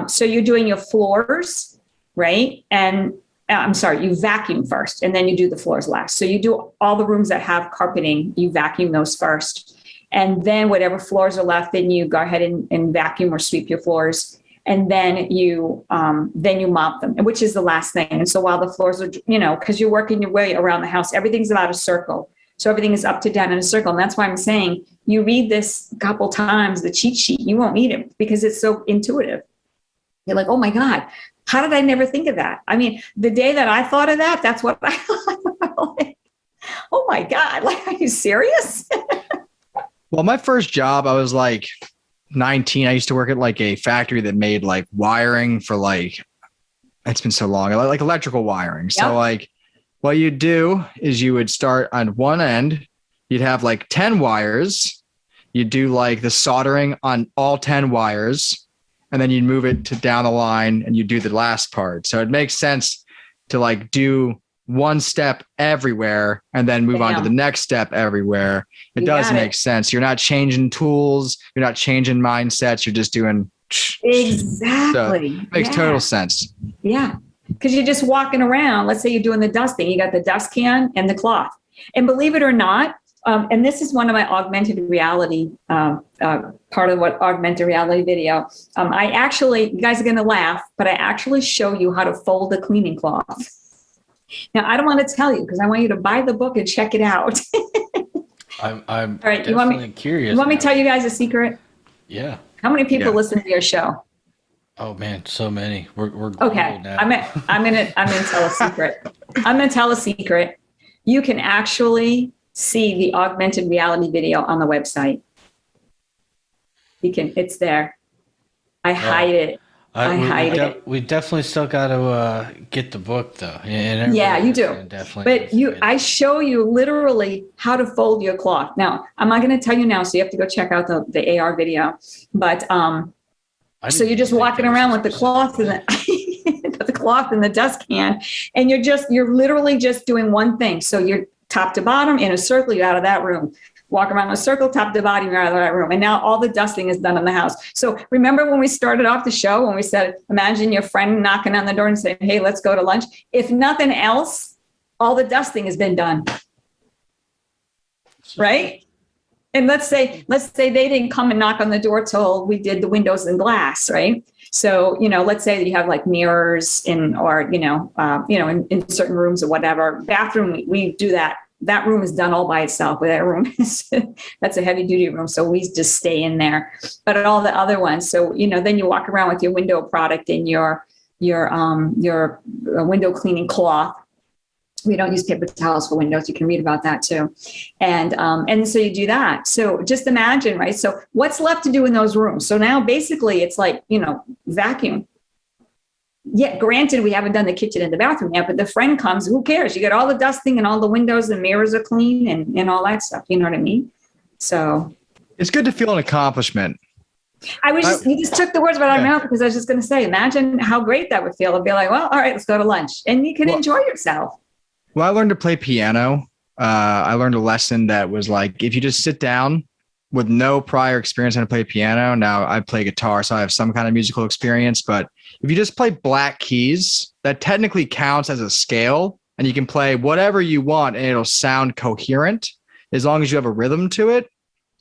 so you're doing your floors, right? And you vacuum first, and then you do the floors last. So you do all the rooms that have carpeting, you vacuum those first. And then whatever floors are left, then you go ahead and vacuum or sweep your floors. And then you mop them, which is the last thing. And so while the floors are, because you're working your way around the house, everything's about a circle. So everything is up to down in a circle. And that's why I'm saying you read this a couple times, the cheat sheet, you won't need it because it's so intuitive. You're like, oh my God, how did I never think of that? I mean, the day that I thought of that, that's what I thought. Like, oh my God, are you serious? Well, my first job, I was 19. I used to work at a factory that made wiring for it's been so long, like electrical wiring. Yep. So what you'd do is you would start on one end, you'd have 10 wires. You'd do the soldering on all 10 wires, and then you'd move it to down the line and you do the last part. So it makes sense to do one step everywhere and then move on to the next step everywhere. It does make sense. You're not changing tools. You're not changing mindsets. You're just doing. Exactly. So it makes total sense. Yeah. Because you're just walking around. Let's say you're doing the dusting. You got the dust can and the cloth. And believe it or not, and this is one of my augmented reality, part of what augmented reality video. You guys are going to laugh, but I actually show you how to fold a cleaning cloth. Now, I don't want to tell you because I want you to buy the book and check it out. I'm all right, definitely curious. You want me to tell you guys a secret? Yeah. How many people listen to your show? Oh man, so many. We're okay. Now. I'm gonna tell a secret. I'm gonna tell a secret. You can actually see the augmented reality video on the website. It's there. I hide it. We definitely still got to get the book though. And Yeah, you do. Definitely. I show you literally how to fold your cloth. Now, I'm not going to tell you now, so you have to go check out the AR video. But so you're just walking around with the cloth and the cloth in the dustpan, and you're literally just doing one thing. So you're top to bottom in a circle. You're out of that room. Walk around in a circle, top to bottom, you're out of that room. And now all the dusting is done in the house. So remember when we started off the show, when we said, imagine your friend knocking on the door and saying, hey, let's go to lunch. If nothing else, all the dusting has been done. Right? And let's say they didn't come and knock on the door till we did the windows and glass, right? So, let's say that you have like mirrors in certain rooms or whatever. Bathroom, we do that. That room is done all by itself. That room that's a heavy duty room. So we just stay in there. But all the other ones, so then you walk around with your window product and your window cleaning cloth. We don't use paper towels for windows. You can read about that too. And so you do that. So just imagine, right? So what's left to do in those rooms? So now basically it's like, vacuum. Yeah, granted, we haven't done the kitchen and the bathroom yet, but the friend comes, who cares? You got all the dusting and all the windows and mirrors are clean and all that stuff. You know what I mean? So it's good to feel an accomplishment. You just took the words out of my mouth because I was just going to say, imagine how great that would feel. It'd be like, well, all right, let's go to lunch and you can enjoy yourself. Well, I learned to play piano. I learned a lesson that was like, if you just sit down with no prior experience on how to play piano. Now I play guitar, so I have some kind of musical experience, but if you just play black keys, that technically counts as a scale and you can play whatever you want and it'll sound coherent as long as you have a rhythm to it.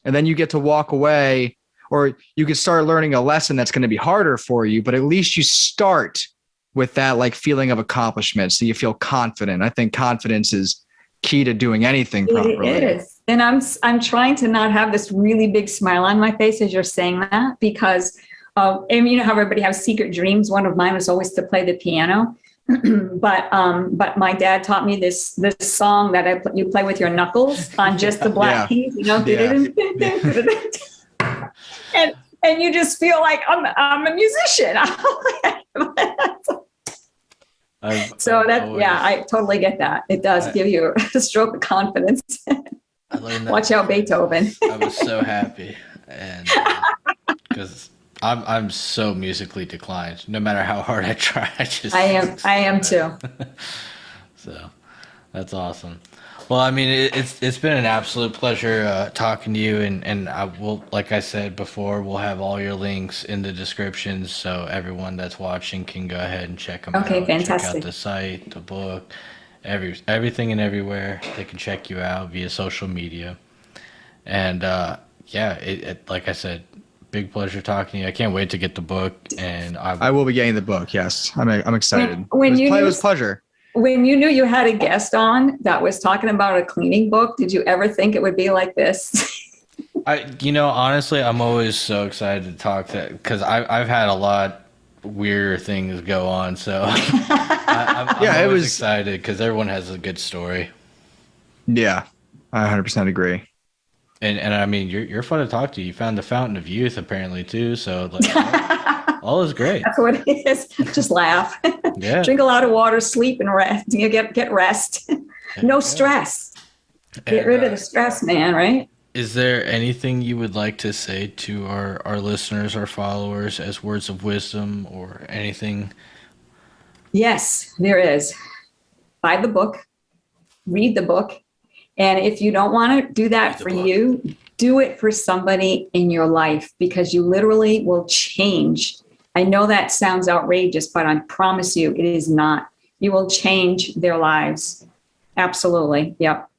And then you get to walk away, or you can start learning a lesson that's going to be harder for you, but at least you start with that like feeling of accomplishment. So you feel confident. I think confidence is key to doing anything properly. It is. And I'm trying to not have this really big smile on my face as you're saying that, because and you know how everybody has secret dreams. One of mine was always to play the piano. but my dad taught me this song that you play with your knuckles on just the black keys, and you just feel like I'm a musician. I totally get that. It does give you a stroke of confidence. I learned that. Watch out, Beethoven. I was so happy, and because I'm so musically declined. No matter how hard I try, I am too. So that's awesome. Well, I mean, it's been an absolute pleasure talking to you, and I will, like I said before, we'll have all your links in the description, so everyone that's watching can go ahead and check them out. Okay, fantastic. Check out the site, the book, everything and everywhere. They can check you out via social media, and like I said, big pleasure talking to you. I can't wait to get the book, and I will be getting the book. Yes, I'm excited. It was a pleasure. When you knew you had a guest on that was talking about a cleaning book, did you ever think it would be like this? Honestly, I'm always so excited to talk because I've had a lot weirder things go on. So I'm always excited because everyone has a good story. Yeah, I 100% agree. And I mean, you're fun to talk to. You found the fountain of youth apparently too. So all is great. That's what it is. Just laugh. Yeah. Drink a lot of water, sleep, and rest. You get rest. No stress. Get rid of the stress, man. Right? Is there anything you would like to say to our listeners, our followers, as words of wisdom or anything? Yes, there is. Buy the book. Read the book. And if you don't want to do that for you, do it for somebody in your life, because you literally will change. I know that sounds outrageous, but I promise you it is not. You will change their lives. Absolutely. Yep.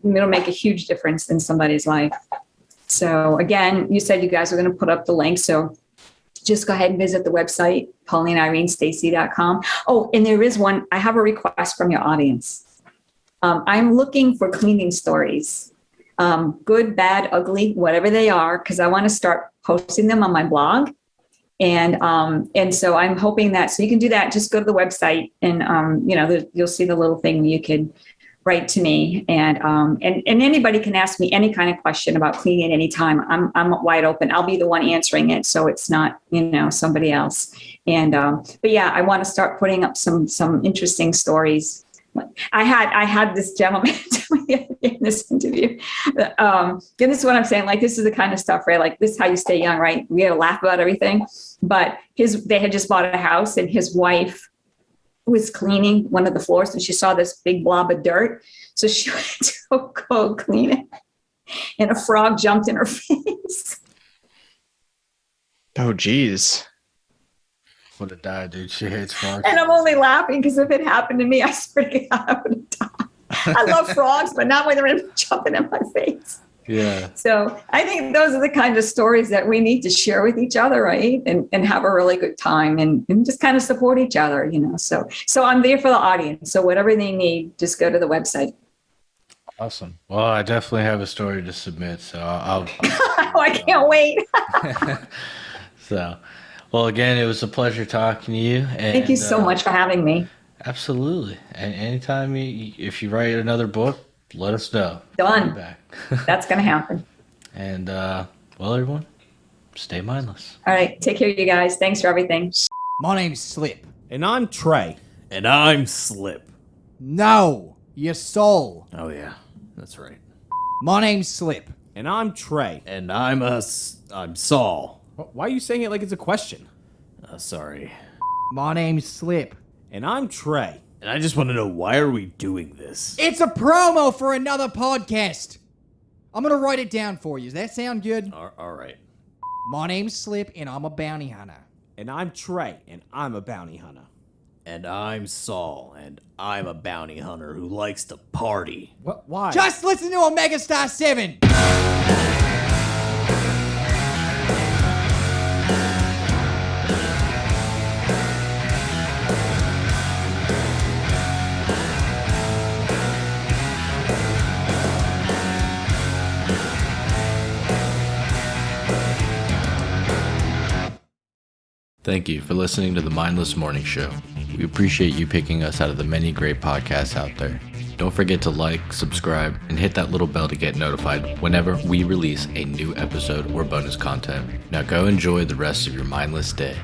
It'll make a huge difference in somebody's life. So again, you said you guys are going to put up the link. So just go ahead and visit the website, PaulineIreneStacey.com. Oh, and there is one. I have a request from your audience. I'm looking for cleaning stories, good, bad, ugly, whatever they are, because I want to start posting them on my blog. And so I'm hoping that, so you can do that. Just go to the website and, you'll see the little thing you could write to me. And anybody can ask me any kind of question about cleaning anytime. I'm wide open. I'll be the one answering it. So it's not, somebody else. And, but yeah, I want to start putting up some interesting stories. I had this gentleman in this interview. And this is what I'm saying. Like, this is the kind of stuff, right? Like, this is how you stay young, right? We had to laugh about everything. But they had just bought a house, and his wife was cleaning one of the floors, and she saw this big blob of dirt. So she went to go clean it, and a frog jumped in her face. Oh, geez. Would have died, dude. She hates frogs. And I'm only laughing because if it happened to me, I swear to God, I would have died. I love frogs, but not when they're jumping in my face. Yeah. So I think those are the kind of stories that we need to share with each other, right? And have a really good time and just kind of support each other, So I'm there for the audience. So whatever they need, just go to the website. Awesome. Well, I definitely have a story to submit, so I'll I can't wait. So, well, again, it was a pleasure talking to you. And, Thank you so much for having me. Absolutely. And anytime if you write another book, let us know. Done. Back. That's going to happen. And, well, everyone, stay mindless. All right. Take care, you guys. Thanks for everything. My name's Slip. And I'm Trey. And I'm Slip. No, your soul. Oh, yeah, that's right. My name's Slip. And I'm Trey. And I'm Saul. Why are you saying it like it's a question? Sorry. My name's Slip. And I'm Trey. And I just want to know, why are we doing this? It's a promo for another podcast. I'm going to write it down for you. Does that sound good? All right. My name's Slip, and I'm a bounty hunter. And I'm Trey, and I'm a bounty hunter. And I'm Saul, and I'm a bounty hunter who likes to party. What? Why? Just listen to Omega Star 7. Thank you for listening to the Mindless Morning Show. We appreciate you picking us out of the many great podcasts out there. Don't forget to like, subscribe, and hit that little bell to get notified whenever we release a new episode or bonus content. Now go enjoy the rest of your mindless day.